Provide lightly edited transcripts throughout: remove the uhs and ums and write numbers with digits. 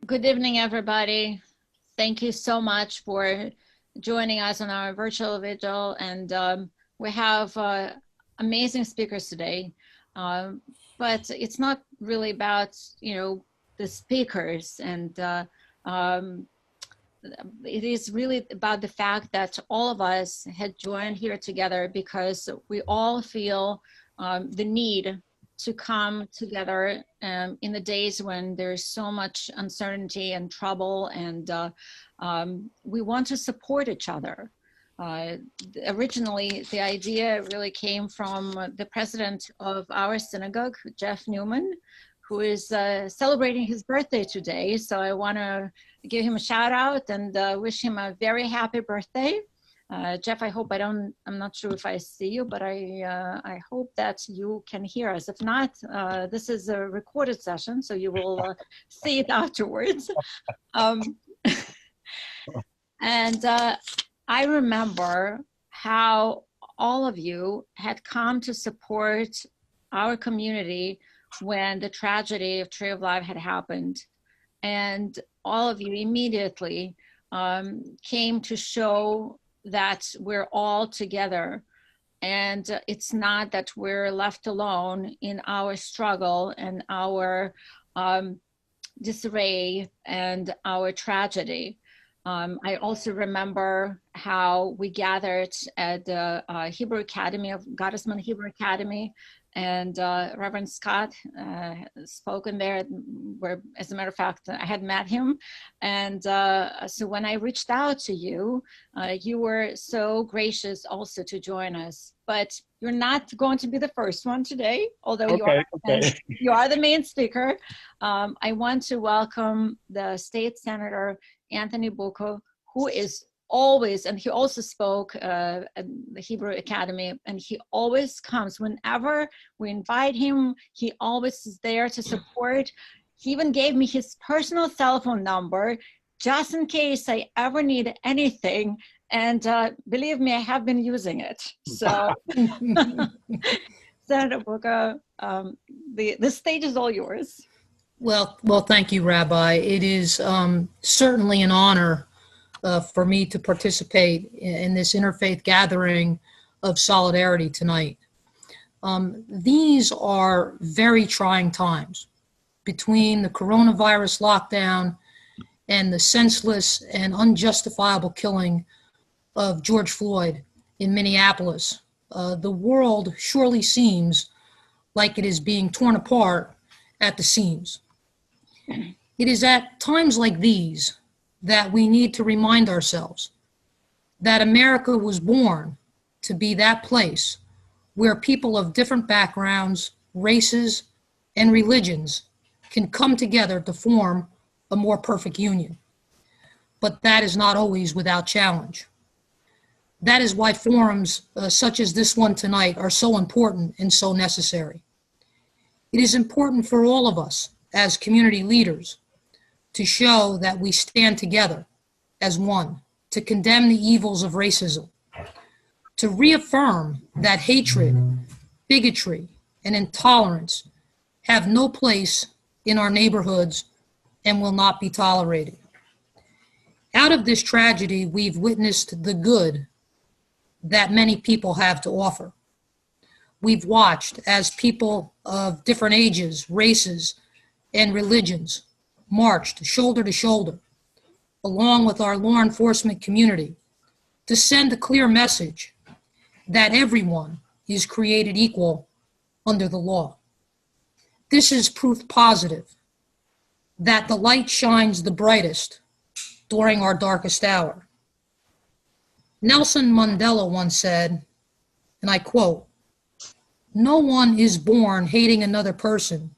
Good evening, everybody. Thank you so much for joining us on our virtual vigil. And we have amazing speakers today, but it's not really about, the speakers. And it is really about the fact that all of us had joined here together because we all feel the need to come together in the days when there's so much uncertainty and trouble, and we want to support each other. Originally, the idea really came from the president of our synagogue, Jeff Newman, who is celebrating his birthday today. So I want to give him a shout out and wish him a very happy birthday. Jeff, I'm not sure if I see you, but I hope that you can hear us. If not, this is a recorded session, so you will see it afterwards. And I remember how all of you had come to support our community when the tragedy of Tree of Life had happened. And all of you immediately came to show that we're all together, and it's not that we're left alone in our struggle and our disarray and our tragedy. I also remember how we gathered at the Hebrew Academy of Gottesman Hebrew Academy, and Reverend Scott spoken there, where, as a matter of fact, I had met him. And so when I reached out to you, you were so gracious also to join us. But you're not going to be the first one today, although you are the main speaker. I want to welcome the State Senator Anthony Bucco, who is always, and he also spoke at the Hebrew Academy, and he always comes whenever we invite him. He always is there to support. He even gave me his personal cell phone number just in case I ever need anything. And believe me, I have been using it. So, Senator Booker, the stage is all yours. Well, thank you, Rabbi. It is certainly an honor for me to participate in this interfaith gathering of solidarity tonight. These are very trying times between the coronavirus lockdown and the senseless and unjustifiable killing of George Floyd in Minneapolis. The world surely seems like it is being torn apart at the seams. It is at times like these that we need to remind ourselves that America was born to be that place where people of different backgrounds, races, and religions can come together to form a more perfect union. But that is not always without challenge. That is why forums such as this one tonight are so important and so necessary. It is important for all of us as community leaders to show that we stand together as one, to condemn the evils of racism, to reaffirm that hatred, bigotry, and intolerance have no place in our neighborhoods and will not be tolerated. Out of this tragedy, we've witnessed the good that many people have to offer. We've watched as people of different ages, races, and religions marched shoulder to shoulder, along with our law enforcement community, to send a clear message that everyone is created equal under the law. This is proof positive that the light shines the brightest during our darkest hour. Nelson Mandela once said, and I quote, "No one is born hating another person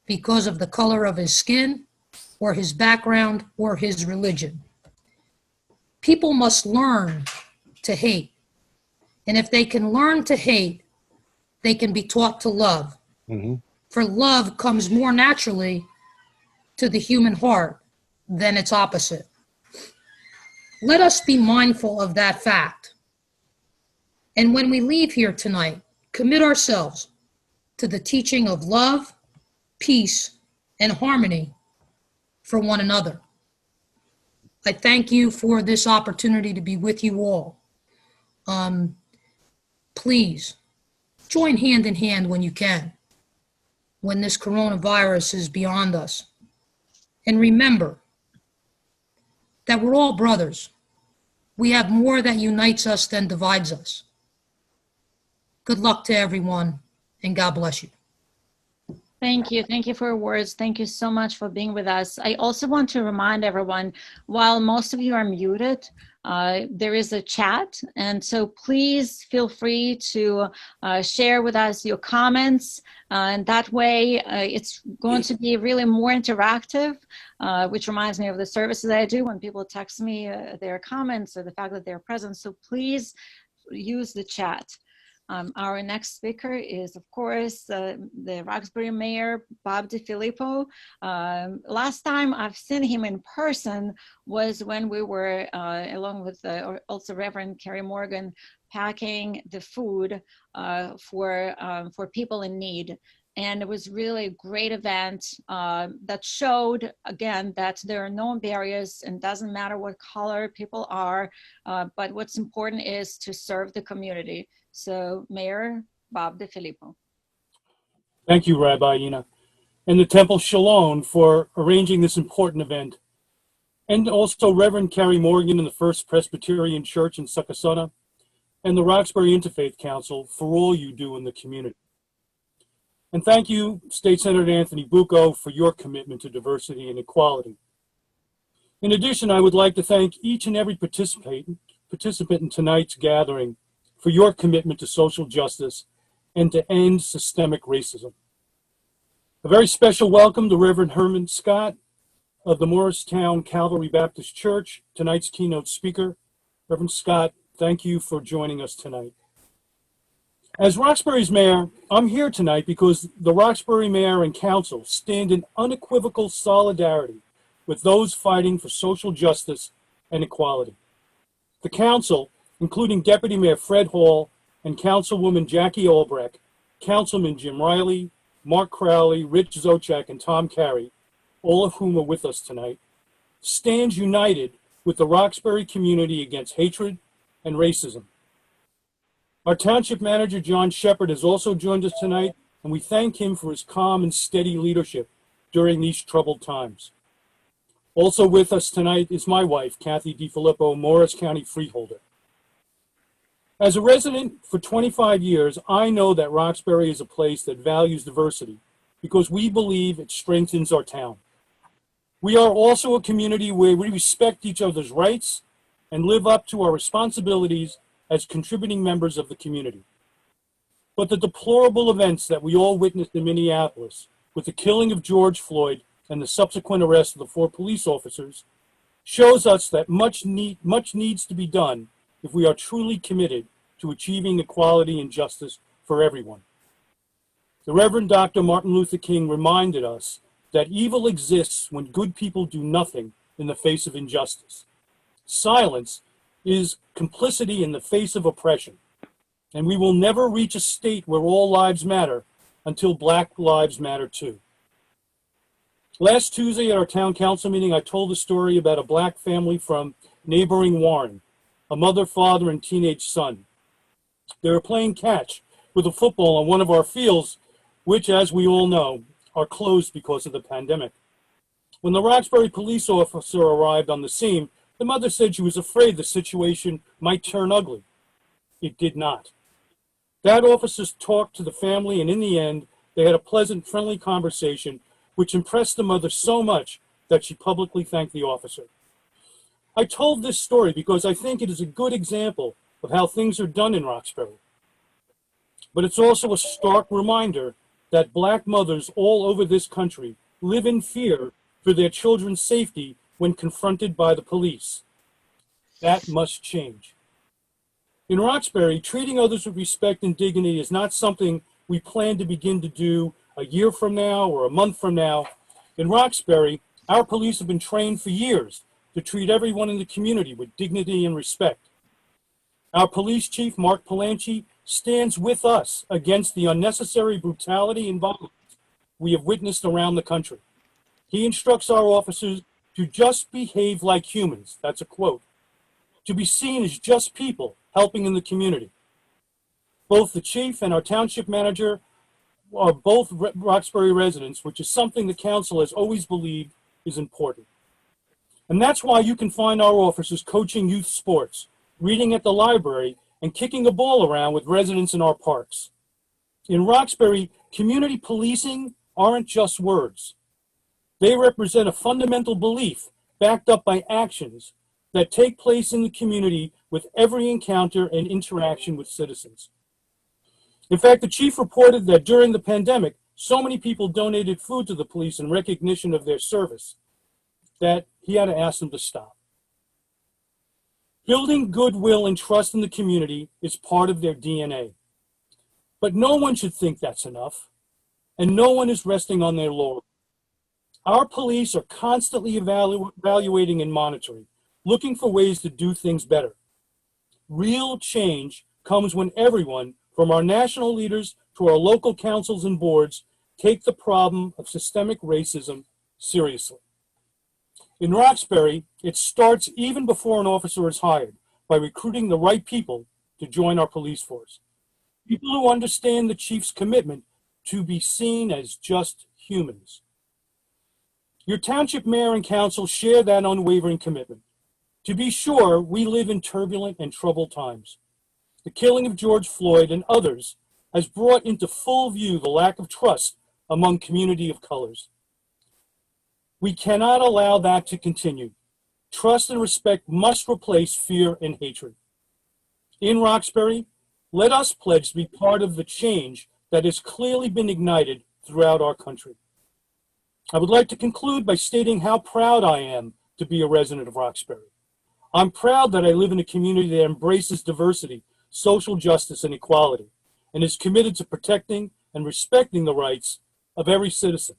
because of the color of his skin or his background or his religion. People must learn to hate. And if they can learn to hate, they can be taught to love. Mm-hmm. For love comes more naturally to the human heart than its opposite." Let us be mindful of that fact. And when we leave here tonight, commit ourselves to the teaching of love, peace, and harmony for one another. I thank you for this opportunity to be with you all. Please join hand in hand when you can, when this coronavirus is beyond us. And remember that we're all brothers. We have more that unites us than divides us. Good luck to everyone, and God bless you. Thank you. Thank you for your words. Thank you so much for being with us. I also want to remind everyone, while most of you are muted, there is a chat. And so please feel free to share with us your comments. And that way it's going to be really more interactive, which reminds me of the services I do when people text me their comments or the fact that they're present. So please use the chat. Our next speaker is, of course, the Roxbury Mayor, Bob DiFilippo. Last time I've seen him in person was when we were, along with also Reverend Carrie Morgan, packing the food for people in need. And it was really a great event that showed, again, that there are no barriers and doesn't matter what color people are, but what's important is to serve the community. So, Mayor Bob DiFilippo. Thank you, Rabbi Ina, and the Temple Shalom for arranging this important event. And also Reverend Carrie Morgan in the First Presbyterian Church in Succossona, and the Roxbury Interfaith Council for all you do in the community. And thank you, State Senator Anthony Bucco, for your commitment to diversity and equality. In addition, I would like to thank each and every participant in tonight's gathering for your commitment to social justice and to end systemic racism. A very special welcome to Reverend Herman Scott of the Morristown Calvary Baptist Church, tonight's keynote speaker. Reverend Scott, thank you for joining us tonight. As Roxbury's mayor, I'm here tonight because the Roxbury Mayor and Council stand in unequivocal solidarity with those fighting for social justice and equality. The council, including Deputy Mayor Fred Hall and Councilwoman Jackie Albrecht, Councilman Jim Riley, Mark Crowley, Rich Zochak, and Tom Carey, all of whom are with us tonight, stands united with the Roxbury community against hatred and racism. Our township manager, John Shepard, has also joined us tonight, and we thank him for his calm and steady leadership during these troubled times. Also with us tonight is my wife, Kathy DiFilippo, Morris County Freeholder. As a resident for 25 years, I know that Roxbury is a place that values diversity because we believe it strengthens our town. We are also a community where we respect each other's rights and live up to our responsibilities as contributing members of the community. But the deplorable events that we all witnessed in Minneapolis, with the killing of George Floyd and the subsequent arrest of the 4 police officers, shows us that much needs to be done if we are truly committed to achieving equality and justice for everyone. The Reverend Dr. Martin Luther King reminded us that evil exists when good people do nothing in the face of injustice. Silence is complicity in the face of oppression, and we will never reach a state where all lives matter until Black lives matter too. Last Tuesday at our town council meeting, I told a story about a Black family from neighboring Warren, a mother, father, and teenage son. They were playing catch with a football on one of our fields, which, as we all know, are closed because of the pandemic. When the Roxbury police officer arrived on the scene, the mother said she was afraid the situation might turn ugly. It did not. That officer talked to the family, and in the end, they had a pleasant, friendly conversation, which impressed the mother so much that she publicly thanked the officer. I told this story because I think it is a good example of how things are done in Roxbury. But it's also a stark reminder that Black mothers all over this country live in fear for their children's safety when confronted by the police. That must change. In Roxbury, treating others with respect and dignity is not something we plan to begin to do a year from now or a month from now. In Roxbury, our police have been trained for years to treat everyone in the community with dignity and respect. Our police chief, Mark Palanchi, stands with us against the unnecessary brutality and violence we have witnessed around the country. He instructs our officers to just behave like humans, that's a quote, to be seen as just people helping in the community. Both the chief and our township manager are both Roxbury residents, which is something the council has always believed is important. And that's why you can find our officers coaching youth sports, reading at the library, and kicking a ball around with residents in our parks. In Roxbury, community policing aren't just words. They represent a fundamental belief backed up by actions that take place in the community with every encounter and interaction with citizens. In fact, the chief reported that during the pandemic, so many people donated food to the police in recognition of their service that he had to ask them to stop. Building goodwill and trust in the community is part of their DNA. But no one should think that's enough, and no one is resting on their laurels. Our police are constantly evaluating and monitoring, looking for ways to do things better. Real change comes when everyone, from our national leaders to our local councils and boards, take the problem of systemic racism seriously. In Roxbury, it starts even before an officer is hired, by recruiting the right people to join our police force. People who understand the chief's commitment to be seen as just humans. Your township mayor and council share that unwavering commitment. To be sure, we live in turbulent and troubled times. The killing of George Floyd and others has brought into full view the lack of trust among community of colors. We cannot allow that to continue. Trust and respect must replace fear and hatred. In Roxbury, let us pledge to be part of the change that has clearly been ignited throughout our country. I would like to conclude by stating how proud I am to be a resident of Roxbury. I'm proud that I live in a community that embraces diversity, social justice, and equality, and is committed to protecting and respecting the rights of every citizen.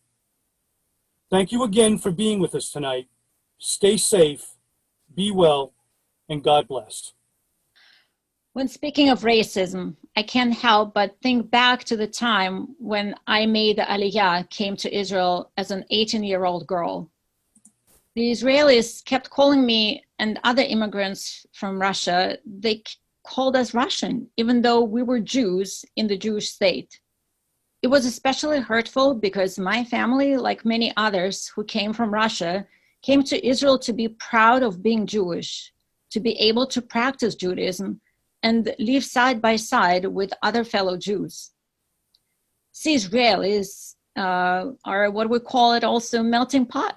Thank you again for being with us tonight. Stay safe, be well, and God bless. When speaking of racism, I can't help but think back to the time when I made the Aliyah, came to Israel as an 18-year-old girl. The Israelis kept calling me and other immigrants from Russia, they called us Russian, even though we were Jews in the Jewish state. It was especially hurtful because my family, like many others who came from Russia, came to Israel to be proud of being Jewish, to be able to practice Judaism and live side by side with other fellow Jews. See, Israelis are what we call it also melting pot.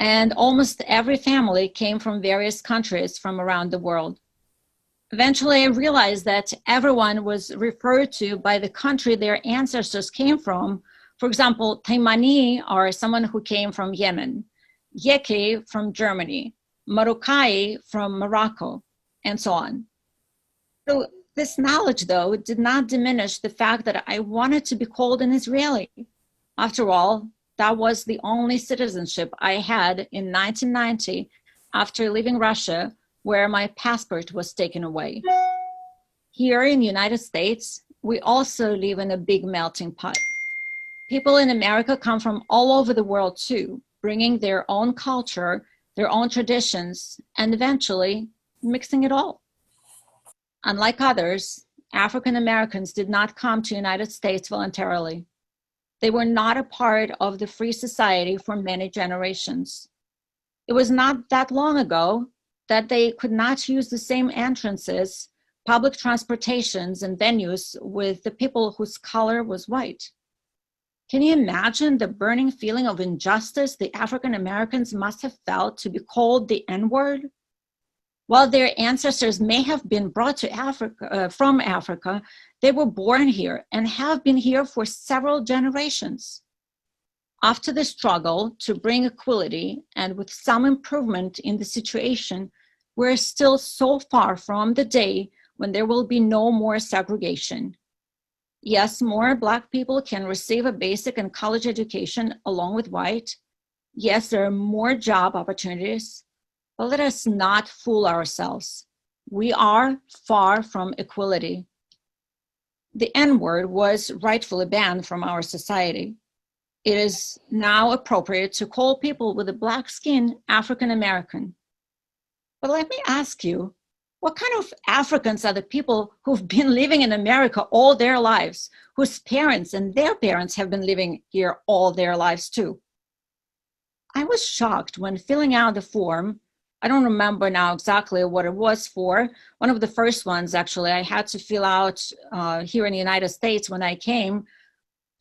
And almost every family came from various countries from around the world. Eventually, I realized that everyone was referred to by the country their ancestors came from. For example, Taimani are someone who came from Yemen, Yeke from Germany, Marocai from Morocco, and so on. So this knowledge, though, did not diminish the fact that I wanted to be called an Israeli. After all, that was the only citizenship I had in 1990 after leaving Russia, where my passport was taken away. Here in the United States, we also live in a big melting pot. People in America come from all over the world too, bringing their own culture, their own traditions, and eventually mixing it all. Unlike others, African Americans did not come to the United States voluntarily. They were not a part of the free society for many generations. It was not that long ago that they could not use the same entrances, public transportations, and venues with the people whose color was white. Can you imagine the burning feeling of injustice the African Americans must have felt to be called the N-word? While their ancestors may have been brought to Africa, from Africa, they were born here and have been here for several generations. After the struggle to bring equality and with some improvement in the situation, we're still so far from the day when there will be no more segregation. Yes, more Black people can receive a basic and college education along with white. Yes, there are more job opportunities, but let us not fool ourselves. We are far from equality. The N-word was rightfully banned from our society. It is now appropriate to call people with a Black skin African American. But let me ask you, what kind of Africans are the people who've been living in America all their lives, whose parents and their parents have been living here all their lives too? I was shocked when filling out the form. I don't remember now exactly what it was for. One of the first ones, actually, I had to fill out here in the United States when I came.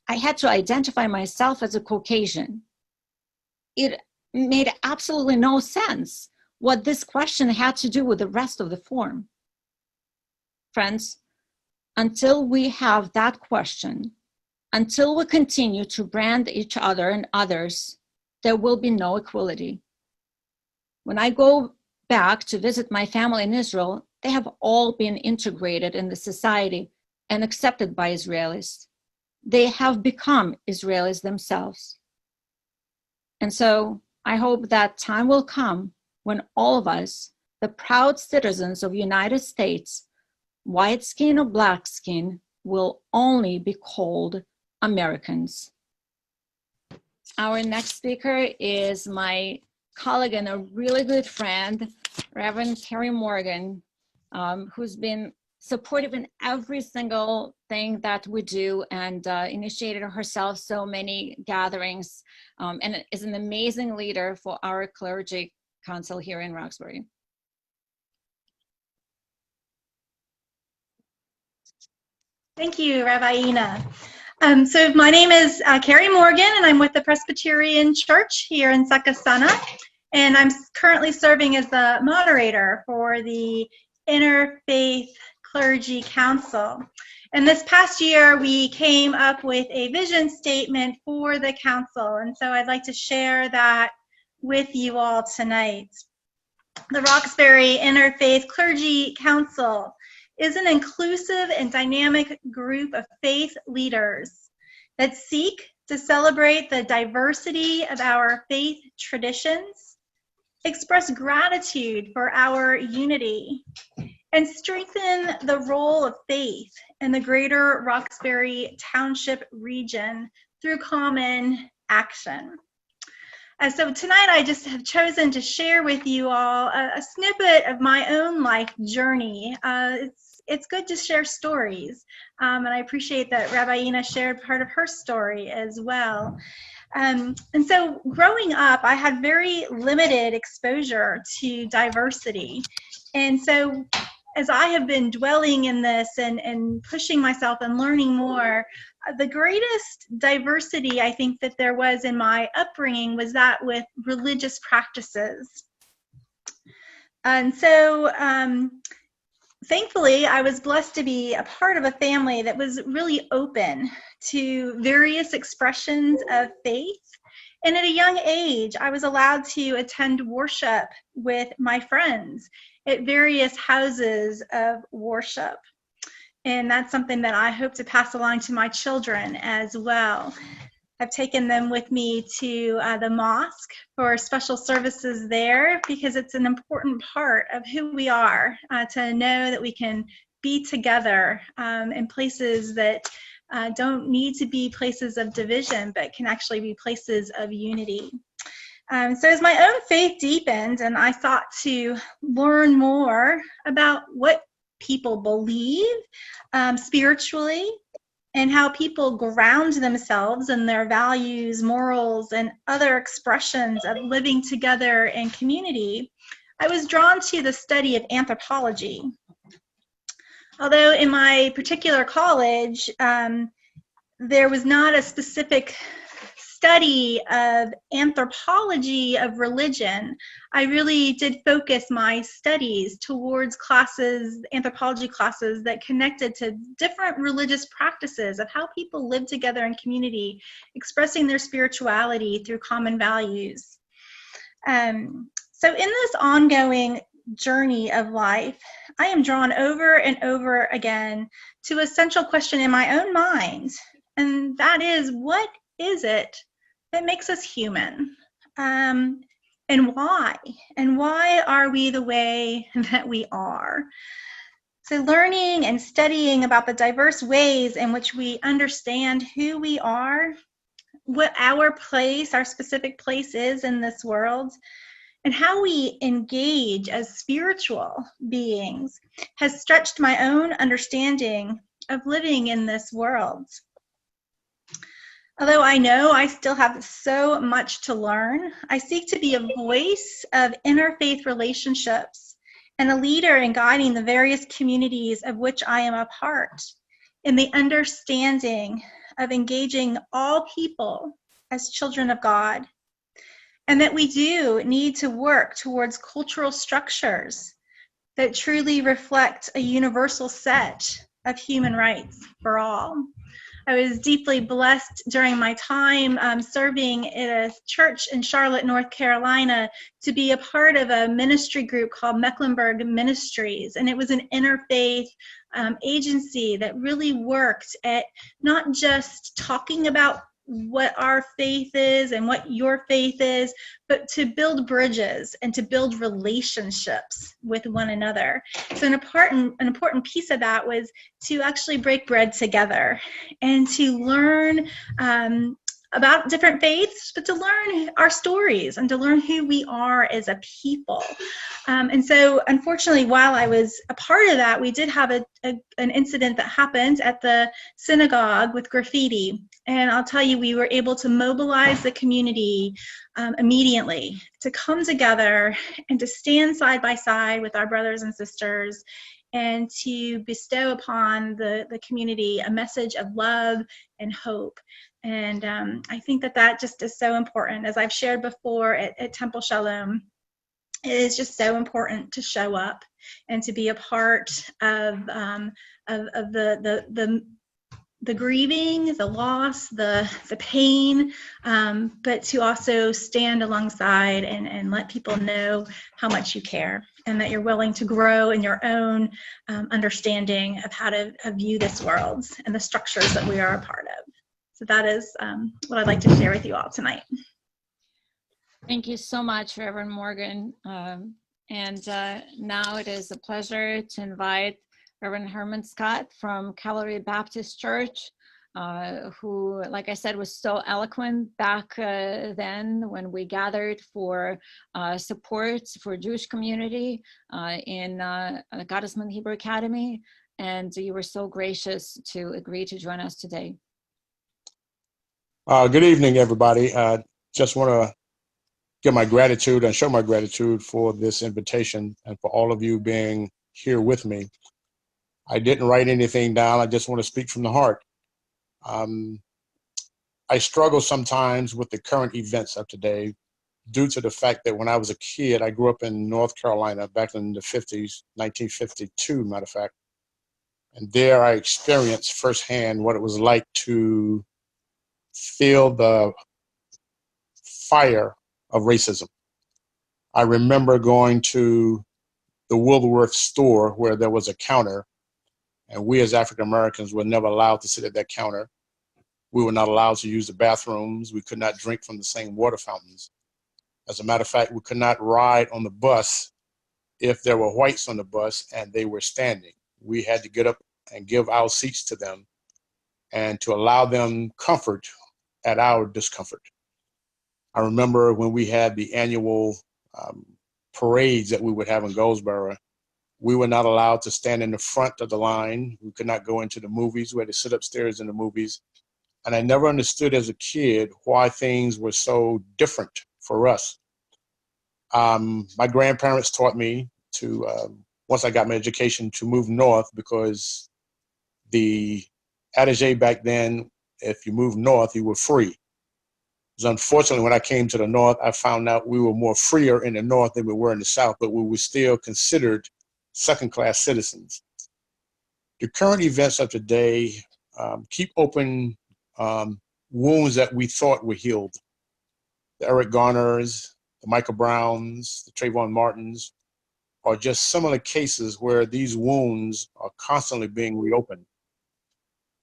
I had to identify myself as a Caucasian. It made absolutely no sense what this question had to do with the rest of the form. Friends, until we have that question, until we continue to brand each other and others, there will be no equality. When I go back to visit my family in Israel, they have all been integrated in the society and accepted by Israelis. They have become Israelis themselves. And so I hope that time will come when all of us, the proud citizens of the United States, white skin or Black skin, will only be called Americans. Our next speaker is my colleague and a really good friend, Reverend Carrie Morgan, who's been supportive in every single thing that we do and initiated herself so many gatherings and is an amazing leader for our clergy council here in Roxbury. Thank you, Rabbi Ina. So my name is Carrie Morgan, and I'm with the Presbyterian Church here in Sakasana, and I'm currently serving as the moderator for the Interfaith Clergy Council. And this past year, we came up with a vision statement for the council, and so I'd like to share that with you all tonight. The Roxbury Interfaith Clergy Council is an inclusive and dynamic group of faith leaders that seek to celebrate the diversity of our faith traditions, express gratitude for our unity, and strengthen the role of faith in the greater Roxbury Township region through common action. So tonight I just have chosen to share with you all a snippet of my own life journey. It's good to share stories, and I appreciate that Rabbi Ina shared part of her story as well. And so growing up, I had very limited exposure to diversity. And so as I have been dwelling in this and pushing myself and learning more, the greatest diversity I think that there was in my upbringing was that with religious practices. And so thankfully, I was blessed to be a part of a family that was really open to various expressions of faith. And at a young age, I was allowed to attend worship with my friends at various houses of worship. And that's something that I hope to pass along to my children as well. I've taken them with me to the mosque for special services there because it's an important part of who we are, to know that we can be together in places that don't need to be places of division, but can actually be places of unity. So as my own faith deepened and I sought to learn more about what people believe spiritually, and how people ground themselves in their values, morals, and other expressions of living together in community, I was drawn to the study of anthropology. Although in my particular college, there was not a specific study of anthropology of religion, I really did focus my studies towards classes, anthropology classes that connected to different religious practices of how people live together in community, expressing their spirituality through common values. So in this ongoing journey of life, I am drawn over and over again to a central question in my own mind, and that is, what is it that makes us human? And why? And why are we the way that we are? So learning and studying about the diverse ways in which we understand who we are, what our place, our specific place is in this world, and how we engage as spiritual beings has stretched my own understanding of living in this world. Although I know I still have so much to learn, I seek to be a voice of interfaith relationships and a leader in guiding the various communities of which I am a part in the understanding of engaging all people as children of God, and that we do need to work towards cultural structures that truly reflect a universal set of human rights for all. I was deeply blessed during my time serving at a church in Charlotte, North Carolina, to be a part of a ministry group called Mecklenburg Ministries. And it was an interfaith agency that really worked at not just talking about what our faith is and what your faith is, but to build bridges and to build relationships with one another. So an important piece of that was to actually break bread together and to learn about different faiths, but to learn our stories and to learn who we are as a people. And so unfortunately, while I was a part of that, we did have an incident that happened at the synagogue with graffiti. And I'll tell you, we were able to mobilize the community immediately to come together and to stand side by side with our brothers and sisters and to bestow upon the community a message of love and hope. And I think that just is so important. As I've shared before at Temple Shalom, it is just so important to show up and to be a part of the grieving, the loss, the pain, but to also stand alongside and let people know how much you care and that you're willing to grow in your own understanding of how to view this world and the structures that we are a part of. So that is what I'd like to share with you all tonight. Thank you so much, Reverend Morgan. Now it is a pleasure to invite Reverend Herman Scott from Calvary Baptist Church, who, like I said, was so eloquent back then when we gathered for support for Jewish community in Gottesman Hebrew Academy. And you were so gracious to agree to join us today. Good evening, everybody. Just want to give my gratitude and show my gratitude for this invitation and for all of you being here with me. I didn't write anything down. I just want to speak from the heart. I struggle sometimes with the current events of today due to the fact that when I was a kid, I grew up in North Carolina back in the 50s, 1952, matter of fact. And there I experienced firsthand what it was like to feel the fire of racism. I remember going to the Woolworth store where there was a counter, and we as African Americans were never allowed to sit at that counter. We were not allowed to use the bathrooms. We could not drink from the same water fountains. As a matter of fact, we could not ride on the bus if there were whites on the bus and they were standing. We had to get up and give our seats to them and to allow them comfort at our discomfort. I remember when we had the annual parades that we would have in Goldsboro, we were not allowed to stand in the front of the line. We could not go into the movies. We had to sit upstairs in the movies. And I never understood as a kid why things were so different for us. My grandparents taught me to, once I got my education, to move north, because the adage back then, if you moved north, you were free. So unfortunately, when I came to the north, I found out we were more freer in the north than we were in the south, but we were still considered second-class citizens. The current events of today keep open wounds that we thought were healed. The Eric Garners, the Michael Browns, the Trayvon Martins are just similar cases where these wounds are constantly being reopened.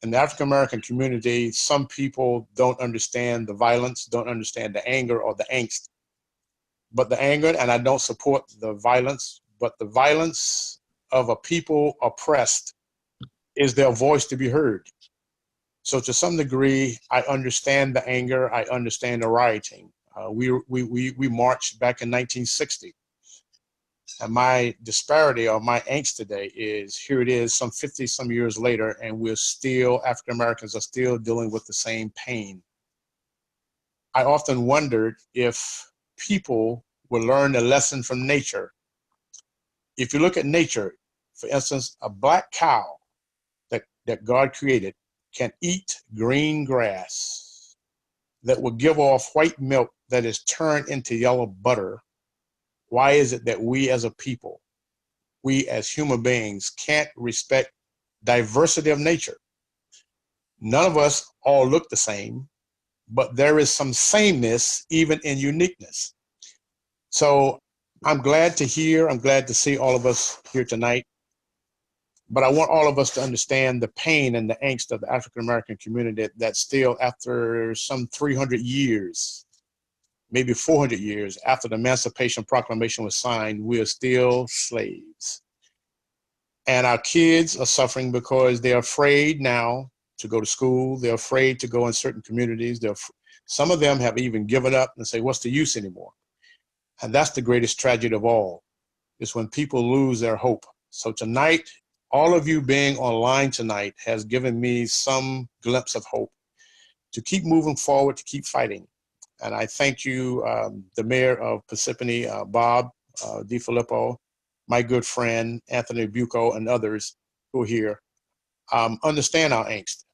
In the African American community, some people don't understand the violence, don't understand the anger or the angst. But the anger, and I don't support the violence, but the violence of a people oppressed is their voice to be heard. So to some degree, I understand the anger, I understand the rioting. We marched back in 1960. And my disparity or my angst today is, here it is some 50 some years later, and we're still, African Americans are still dealing with the same pain. I often wondered if people would learn a lesson from nature. If you look at nature, for instance, a black cow that God created can eat green grass that will give off white milk that is turned into yellow butter. Why is it that we as a people, we as human beings, can't respect diversity of nature? None of us all look the same, but there is some sameness even in uniqueness. So I'm glad to hear, I'm glad to see all of us here tonight, but I want all of us to understand the pain and the angst of the African American community that still, after some 300 years, maybe 400 years after the Emancipation Proclamation was signed, we are still slaves. And our kids are suffering because they're afraid now to go to school. They're afraid to go in certain communities. Some of them have even given up and say, what's the use anymore? And that's the greatest tragedy of all, is when people lose their hope. So tonight, all of you being online tonight has given me some glimpse of hope to keep moving forward, to keep fighting. And I thank you, the mayor of Parsippany, Bob DiFilippo, my good friend, Anthony Bucco, and others who are here. Understand our angst.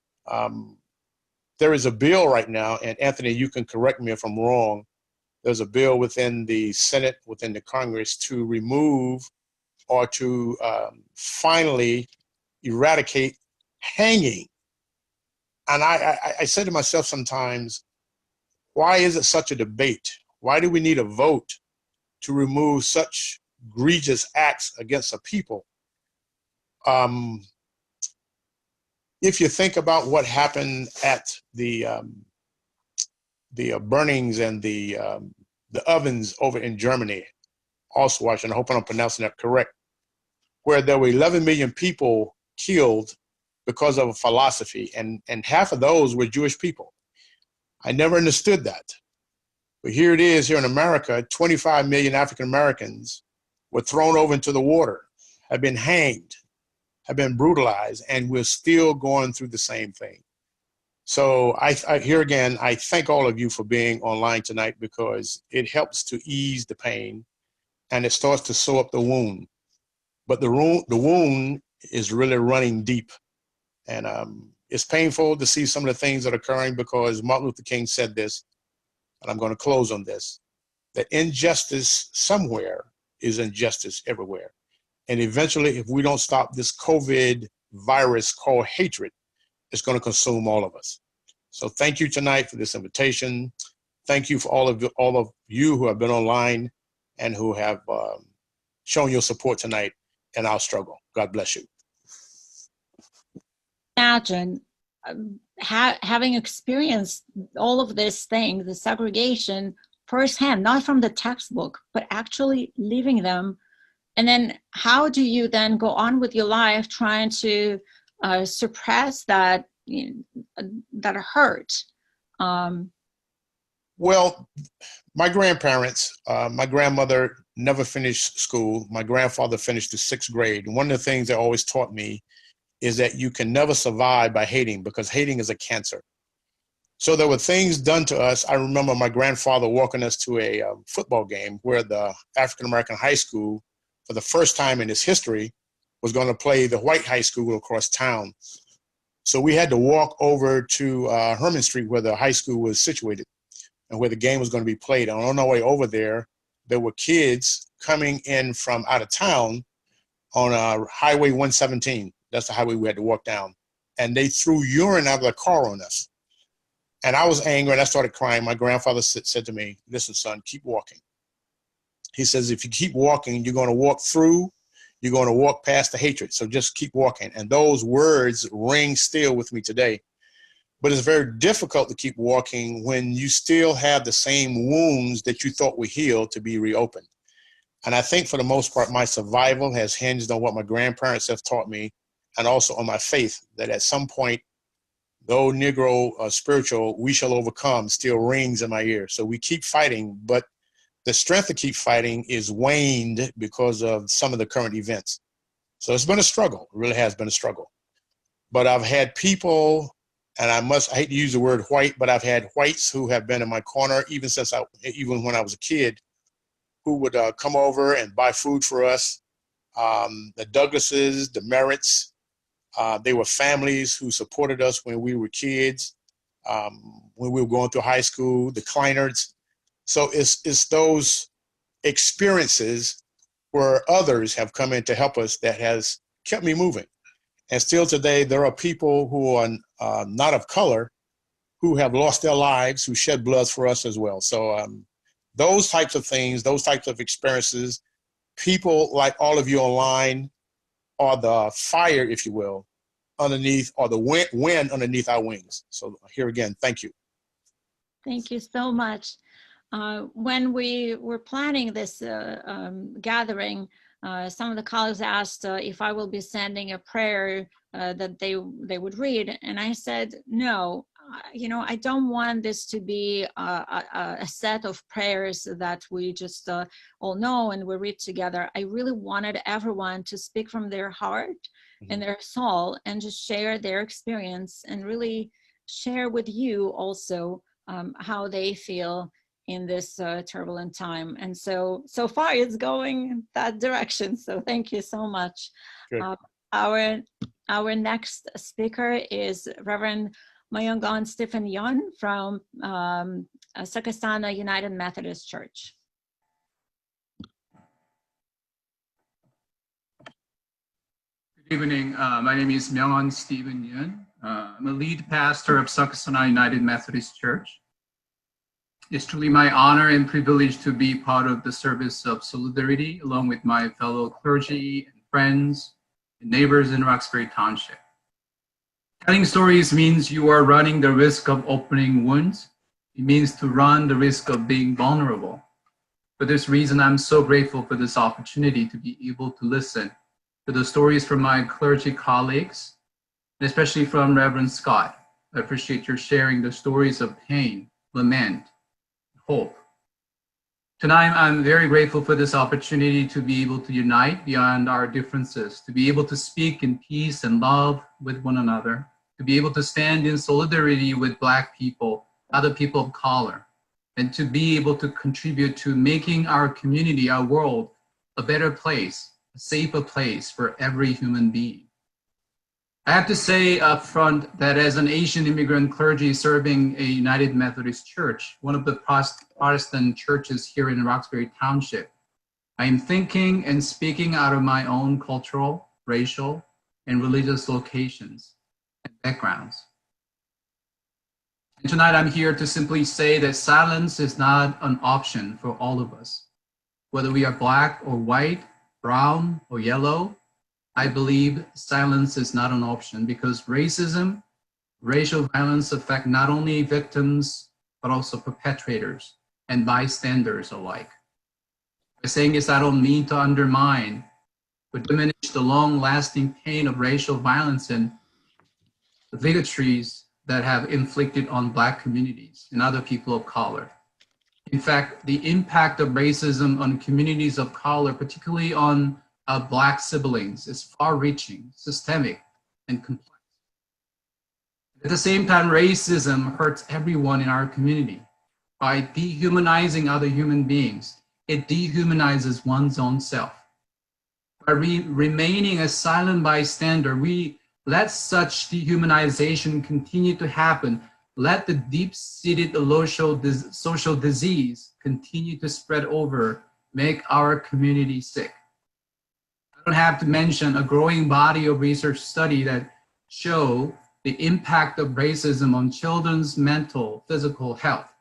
There is a bill right now, and Anthony, you can correct me if I'm wrong. There's a bill within the Senate, within the Congress, to remove or to finally eradicate hanging. And I say to myself sometimes, why is it such a debate? Why do we need a vote to remove such egregious acts against a people? If you think about what happened at the burnings and the the ovens over in Germany, Auschwitz, and I hope I'm pronouncing that correct, where there were 11 million people killed because of a philosophy, and half of those were Jewish people. I never understood that. But here it is here in America, 25 million African Americans were thrown over into the water, have been hanged, have been brutalized, and we're still going through the same thing. So here again, I thank all of you for being online tonight, because it helps to ease the pain and it starts to sew up the wound. But the wound is really running deep. And it's painful to see some of the things that are occurring, because Martin Luther King said this, and I'm going to close on this, that injustice somewhere is injustice everywhere. And eventually, if we don't stop this COVID virus called hatred, it's going to consume all of us. So thank you tonight for this invitation. Thank you for all of you who have been online and who have shown your support tonight in our struggle. God bless you. Imagine having experienced all of these things, the segregation firsthand, not from the textbook, but actually living them. And then how do you then go on with your life trying to suppress that, that hurt? Well, my grandparents, my grandmother never finished school. My grandfather finished the 6th grade. And one of the things they always taught me is that you can never survive by hating, because hating is a cancer. So there were things done to us. I remember my grandfather walking us to a football game where the African-American high school, for the first time in its history, was going to play the white high school across town. So we had to walk over to Herman Street, where the high school was situated and where the game was going to be played. And on our way over there, there were kids coming in from out of town on Highway 117. That's the highway we had to walk down. And they threw urine out of the car on us. And I was angry and I started crying. My grandfather said to me, "Listen, son, keep walking." He says, if you keep walking, you're going to walk through, you're going to walk past the hatred. So just keep walking. And those words ring still with me today. But it's very difficult to keep walking when you still have the same wounds that you thought were healed to be reopened. And I think for the most part, my survival has hinged on what my grandparents have taught me, and also on my faith, that at some point, though Negro spiritual, we shall overcome, still rings in my ear. So we keep fighting, but the strength to keep fighting is waned because of some of the current events. So it's been a struggle. It really has been a struggle. But I've had people, and I hate to use the word white, but I've had whites who have been in my corner even when I was a kid, who would come over and buy food for us. The Douglases, the Merritts, they were families who supported us when we were kids, when we were going through high school, the Kleiners. So it's those experiences where others have come in to help us that has kept me moving. And still today, there are people who are not of color who have lost their lives, who shed blood for us as well. So those types of things, those types of experiences, people like all of you online are the fire, if you will, underneath, or the wind underneath our wings. So here again, thank you. Thank you so much. When we were planning this gathering, some of the colleagues asked if I will be sending a prayer that they would read, and I said no. I don't want this to be a set of prayers that we just all know and we read together. I really wanted everyone to speak from their heart and their soul and just share their experience and really share with you also how they feel in this turbulent time. And so far it's going that direction. So thank you so much. Our next speaker is Reverend Mayungon Stephen Yon from Sakasana United Methodist Church. Good evening. My name is Myungon Stephen Yon. I'm a lead pastor of Sakasana United Methodist Church. It's truly my honor and privilege to be part of the service of solidarity along with my fellow clergy and friends and neighbors in Roxbury Township. Telling stories means you are running the risk of opening wounds. It means to run the risk of being vulnerable. For this reason, I'm so grateful for this opportunity to be able to listen to the stories from my clergy colleagues, and especially from Reverend Scott. I appreciate your sharing the stories of pain, lament, hope. Tonight, I'm very grateful for this opportunity to be able to unite beyond our differences, to be able to speak in peace and love with one another, to be able to stand in solidarity with Black people, other people of color, and to be able to contribute to making our community, our world, a better place, a safer place for every human being. I have to say up front that as an Asian immigrant clergy serving a United Methodist Church, one of the Protestant churches here in Roxbury Township, I am thinking and speaking out of my own cultural, racial, and religious locations and backgrounds. And tonight I'm here to simply say that silence is not an option for all of us. Whether we are Black or white, brown or yellow, I believe silence is not an option because racism, racial violence affect not only victims, but also perpetrators and bystanders alike. By saying this, I don't mean to undermine or diminish the long-lasting pain of racial violence and the bigotries that have inflicted on Black communities and other people of color. In fact, the impact of racism on communities of color, particularly on Black siblings, is far-reaching, systemic, and complex. At the same time, racism hurts everyone in our community. By dehumanizing other human beings, it dehumanizes one's own self. By remaining a silent bystander, we let such dehumanization continue to happen. Let the deep-seated social disease continue to spread over, make our community sick. I don't have to mention a growing body of research study that show the impact of racism on children's mental, physical health,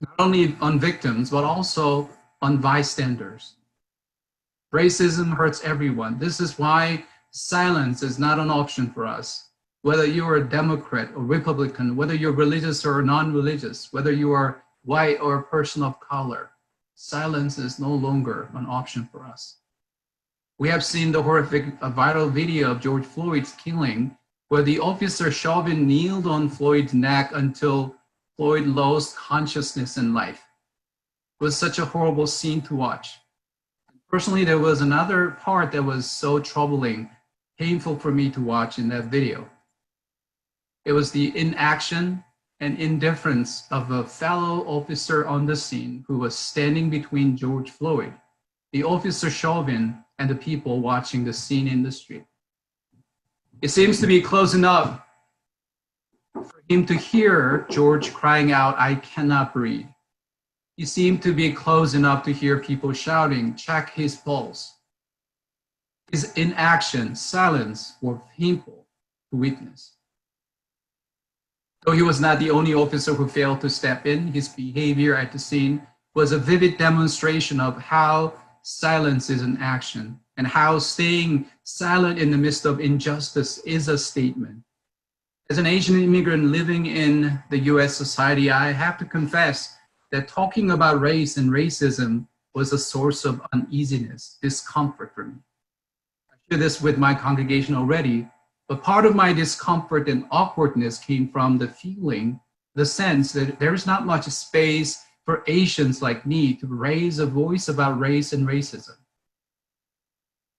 not only on victims, but also on bystanders. Racism hurts everyone. This is why silence is not an option for us. Whether you're a Democrat or Republican, whether you're religious or non-religious, whether you are white or a person of color, silence is no longer an option for us. We have seen the horrific viral video of George Floyd's killing, where the officer Chauvin kneeled on Floyd's neck until Floyd lost consciousness and life. It was such a horrible scene to watch. Personally, there was another part that was so troubling, painful for me to watch in that video. It was the inaction and indifference of a fellow officer on the scene who was standing between George Floyd, the officer Chauvin, and the people watching the scene in the street. It seems to be close enough for him to hear George crying out, "I cannot breathe." He seemed to be close enough to hear people shouting, "Check his pulse." His inaction, silence were painful to witness. Though he was not the only officer who failed to step in, his behavior at the scene was a vivid demonstration of how silence is an action and how staying silent in the midst of injustice is a statement. As an Asian immigrant living in the US society, I have to confess that talking about race and racism was a source of uneasiness, discomfort for me. I share this with my congregation already, but part of my discomfort and awkwardness came from the feeling, the sense that there is not much space for Asians like me to raise a voice about race and racism.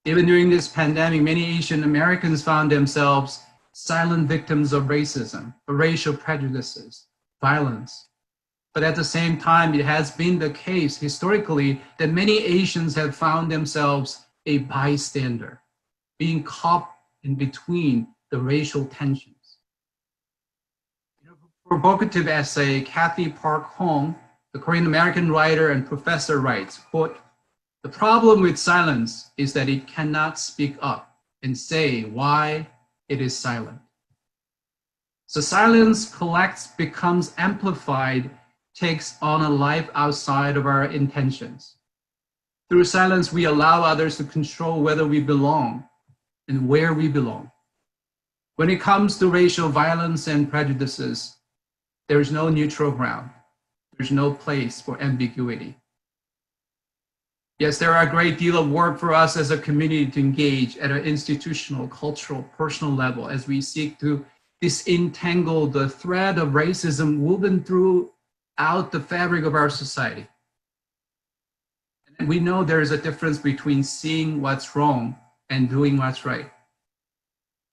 Even during this pandemic, many Asian Americans found themselves silent victims of racism, of racial prejudices, violence. But at the same time, it has been the case historically that many Asians have found themselves a bystander, being caught in between the racial tensions. In a provocative essay, Kathy Park Hong, the Korean American writer and professor, writes, quote, "The problem with silence is that it cannot speak up and say why it is silent. So silence collects, becomes amplified, takes on a life outside of our intentions. Through silence, we allow others to control whether we belong and where we belong. When it comes to racial violence and prejudices, there is no neutral ground. There's no place for ambiguity. Yes, there are a great deal of work for us as a community to engage at an institutional, cultural, personal level as we seek to disentangle the thread of racism woven throughout the fabric of our society. And we know there is a difference between seeing what's wrong and doing what's right.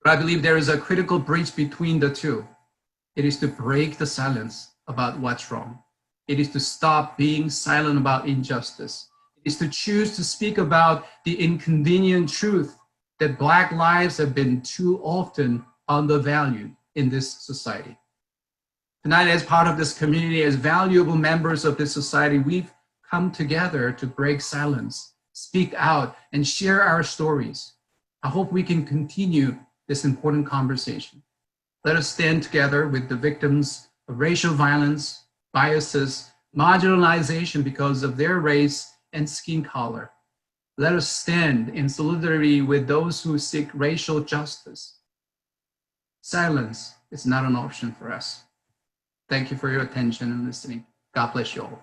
But I believe there is a critical breach between the two. It is to break the silence about what's wrong. It is to stop being silent about injustice. It is to choose to speak about the inconvenient truth that Black lives have been too often undervalued in this society. Tonight, as part of this community, as valuable members of this society, we've come together to break silence, speak out, and share our stories. I hope we can continue this important conversation. Let us stand together with the victims of racial violence, biases, marginalization because of their race and skin color. Let us stand in solidarity with those who seek racial justice. Silence is not an option for us. Thank you for your attention and listening. God bless you all.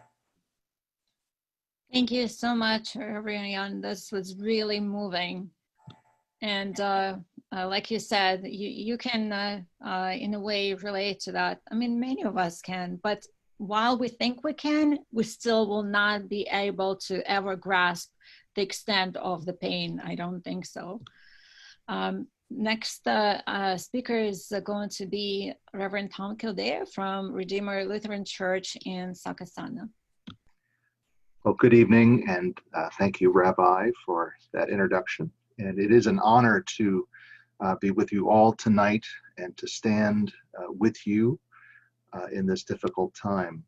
Thank you so much, Reverend. This was really moving. And like you said, you can, in a way, relate to that. I mean, many of us can, but while we think we can, we still will not be able to ever grasp the extent of the pain. I don't think so. Next speaker is going to be Reverend Tom Coderre from Redeemer Lutheran Church in Sakasana. Well, good evening, and thank you, Rabbi, for that introduction. And it is an honor to be with you all tonight and to stand with you in this difficult time.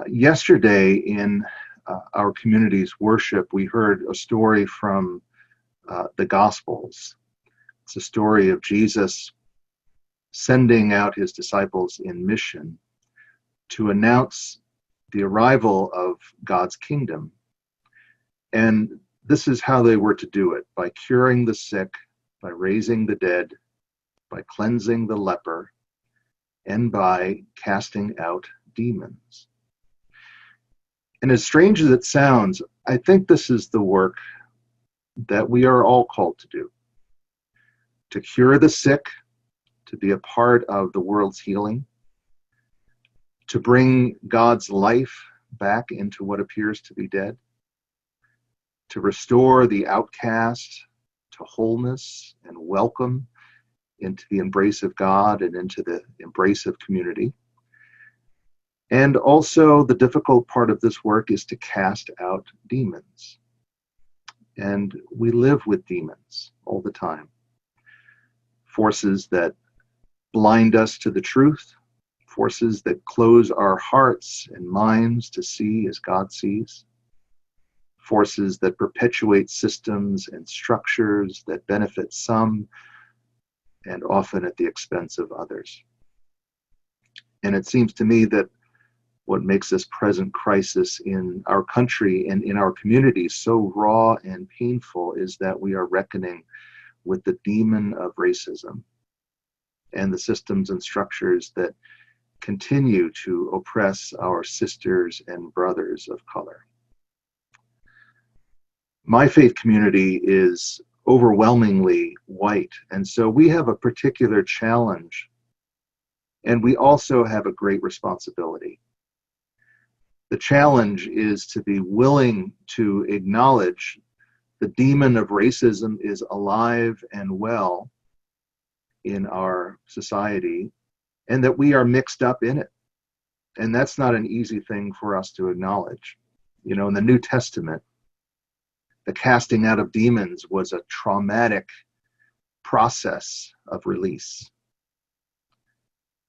Yesterday in our community's worship, we heard a story from the Gospels. It's a story of Jesus sending out his disciples in mission to announce the arrival of God's kingdom. And this is how they were to do it: by curing the sick, by raising the dead, by cleansing the leper, and by casting out demons. And as strange as it sounds, I think this is the work that we are all called to do: to cure the sick, to be a part of the world's healing, to bring God's life back into what appears to be dead, to restore the outcast to wholeness and welcome into the embrace of God and into the embrace of community. And also, the difficult part of this work is to cast out demons. And we live with demons all the time. Forces that blind us to the truth, forces that close our hearts and minds to see as God sees, forces that perpetuate systems and structures that benefit some and often at the expense of others. And it seems to me that what makes this present crisis in our country and in our community so raw and painful is that we are reckoning with the demon of racism and the systems and structures that continue to oppress our sisters and brothers of color. My faith community is overwhelmingly white, and so we have a particular challenge, and we also have a great responsibility. The challenge is to be willing to acknowledge the demon of racism is alive and well in our society, and that we are mixed up in it. And that's not an easy thing for us to acknowledge. You know, in the New Testament, the casting out of demons was a traumatic process of release.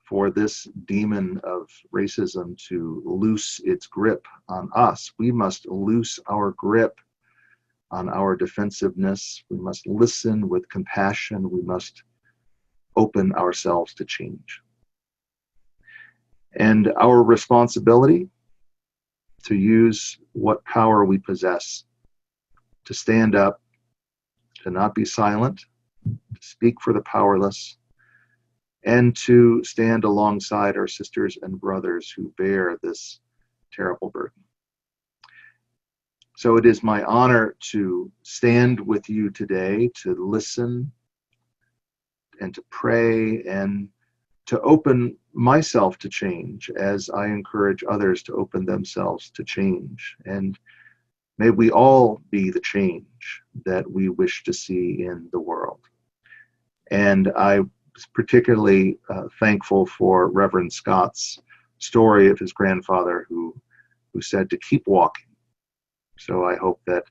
For this demon of racism to loose its grip on us, we must loose our grip on our defensiveness. We must listen with compassion. We must open ourselves to change. And our responsibility to use what power we possess to stand up, to not be silent, to speak for the powerless, and to stand alongside our sisters and brothers who bear this terrible burden. So it is my honor to stand with you today, to listen and to pray and to open myself to change as I encourage others to open themselves to change. And may we all be the change that we wish to see in the world. And I was particularly thankful for Reverend Scott's story of his grandfather who said to keep walking. So I hope that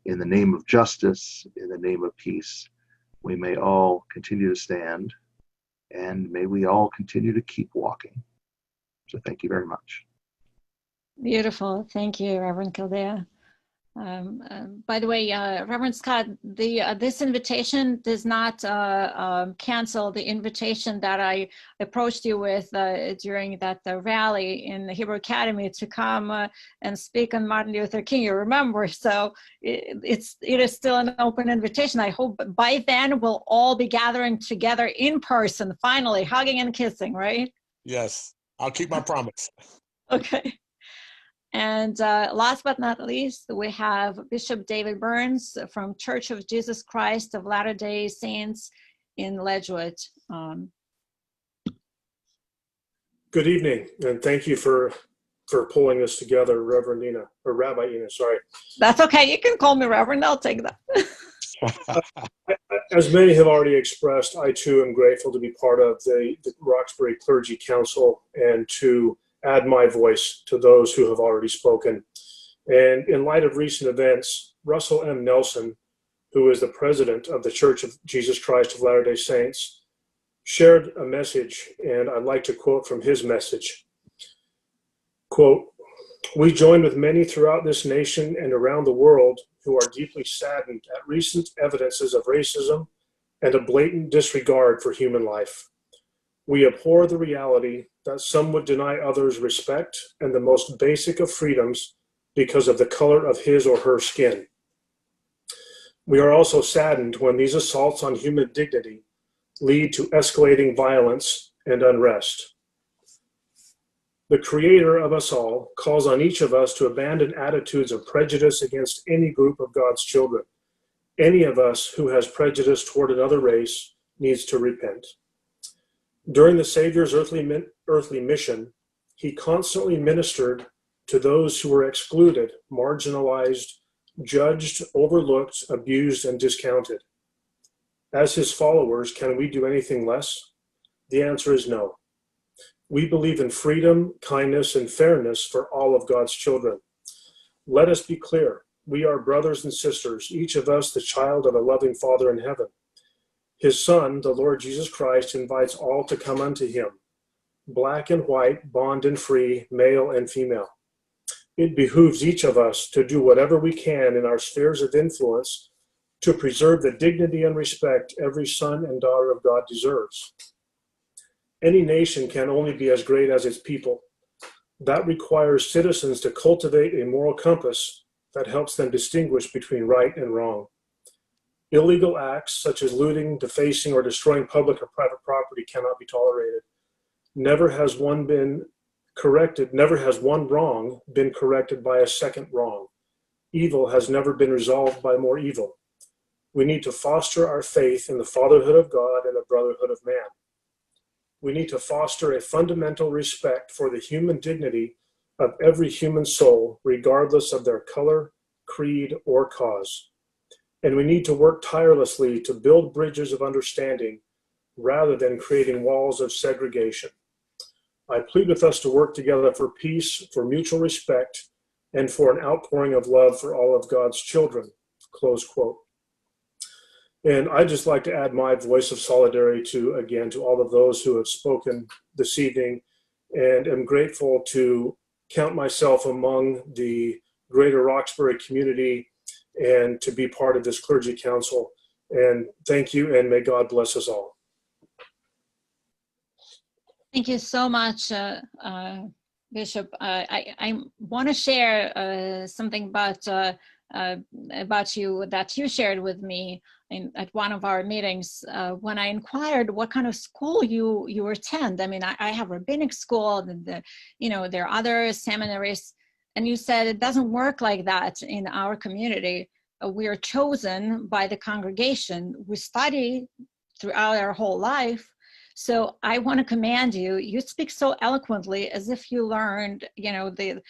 in the name of justice, in the name of peace, we may all continue to stand, and may we all continue to keep walking. So thank you very much. Beautiful. Thank you, Reverend Coderre. By the way, Reverend Scott, this invitation does not cancel the invitation that I approached you with during that rally in the Hebrew Academy to come and speak on Martin Luther King. You remember, so it is still an open invitation. I hope by then we'll all be gathering together in person, finally hugging and kissing, right? Yes, I'll keep my promise. Okay. And last but not least, we have Bishop David Burns from Church of Jesus Christ of Latter-day Saints in Ledgewood. Good evening, and thank you for pulling this together, Reverend Ina, or Rabbi Ina, sorry. That's okay, you can call me Reverend, I'll take that. As many have already expressed, I too am grateful to be part of the Roxbury Clergy Council and to add my voice to those who have already spoken. And in light of recent events, Russell M. Nelson, who is the president of the Church of Jesus Christ of Latter-day Saints, shared a message, and I'd like to quote from his message. Quote, "We join with many throughout this nation and around the world who are deeply saddened at recent evidences of racism and a blatant disregard for human life. We abhor the reality that some would deny others respect and the most basic of freedoms because of the color of his or her skin. We are also saddened when these assaults on human dignity lead to escalating violence and unrest. The Creator of us all calls on each of us to abandon attitudes of prejudice against any group of God's children. Any of us who has prejudice toward another race needs to repent. During the Savior's earthly mission, he constantly ministered to those who were excluded, marginalized, judged, overlooked, abused, and discounted. As his followers, can we do anything less? The answer is no. We believe in freedom, kindness, and fairness for all of God's children. Let us be clear. We are brothers and sisters, each of us the child of a loving Father in heaven. His Son, the Lord Jesus Christ, invites all to come unto him, black and white, bond and free, male and female. It behooves each of us to do whatever we can in our spheres of influence to preserve the dignity and respect every son and daughter of God deserves. Any nation can only be as great as its people. That requires citizens to cultivate a moral compass that helps them distinguish between right and wrong. Illegal acts such as looting, defacing, or destroying public or private property cannot be tolerated. Never has one wrong been corrected by a second wrong. Evil has never been resolved by more evil. We need to foster our faith in the fatherhood of God and the brotherhood of man. We need to foster a fundamental respect for the human dignity of every human soul, regardless of their color, creed, or cause. And we need to work tirelessly to build bridges of understanding rather than creating walls of segregation. I plead with us to work together for peace, for mutual respect, and for an outpouring of love for all of God's children." Close quote. And I'd just like to add my voice of solidarity to all of those who have spoken this evening, and am grateful to count myself among the greater Roxbury community and to be part of this clergy council. And thank you, and may God bless us all. Thank you so much, Bishop. I want to share something about you that you shared with me at one of our meetings when I inquired what kind of school you attend. I mean, I have rabbinic school, and there are other seminaries, And you said it doesn't work like that in our community. We are chosen by the congregation. We study throughout our whole life. So I want to commend you. You speak so eloquently, as if you learned, you know, the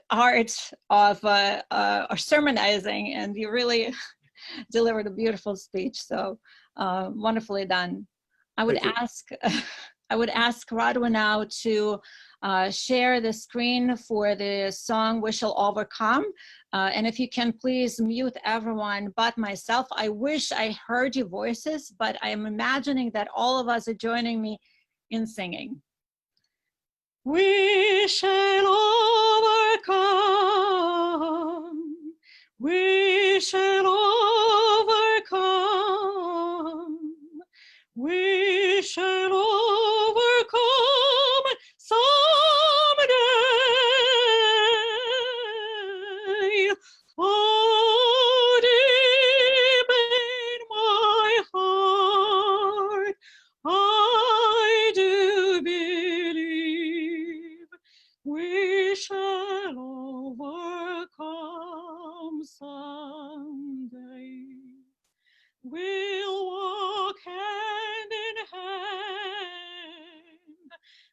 art of sermonizing, and you really delivered a beautiful speech. So wonderfully done. I would ask Radwa now to share the screen for the song "We Shall Overcome," and if you can please mute everyone but myself. I wish I heard your voices, but I am imagining that all of us are joining me in singing. We shall overcome. We shall overcome. We shall overcome someday. Oh, deep in my heart, I do believe we shall overcome someday. We'll walk hand in hand.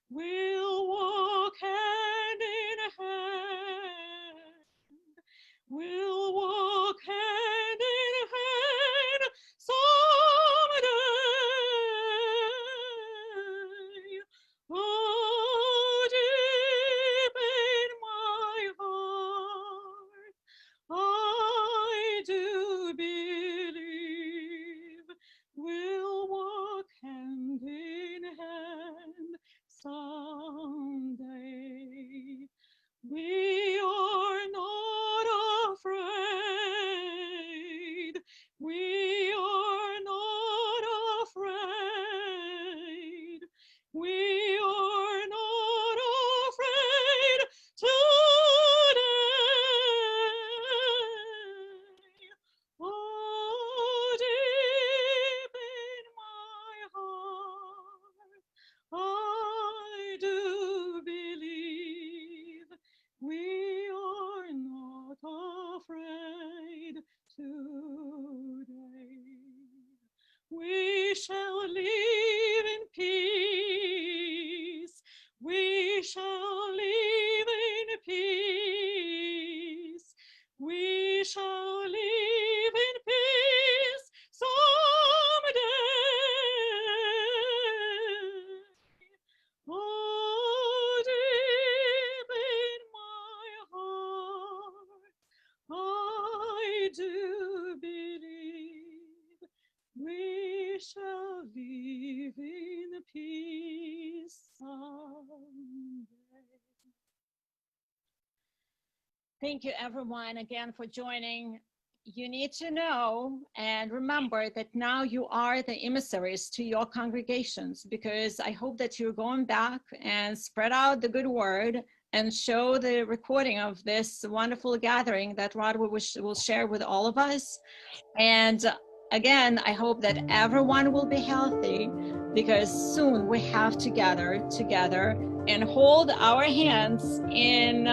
We'll walk hand in hand. We'll walk hand in hand someday. Oh, deep in my heart, I do believe we'll walk hand in hand someday. We are not afraid. We are not afraid. We are not afraid today. Oh, deep in my heart, I do believe we are not afraid today. We shall live in peace. We shall live in peace. We shall live in peace someday. Oh, deep in my heart, I do believe we shall live in peace someday. Thank you, everyone, again for joining. You need to know and remember that now you are the emissaries to your congregations, because I hope that you're going back and spread out the good word and show the recording of this wonderful gathering that Rod will share with all of us. And again, I hope that everyone will be healthy, because soon we have to gather together and hold our hands in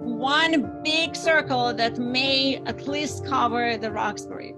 one big circle that may at least cover the Roxbury.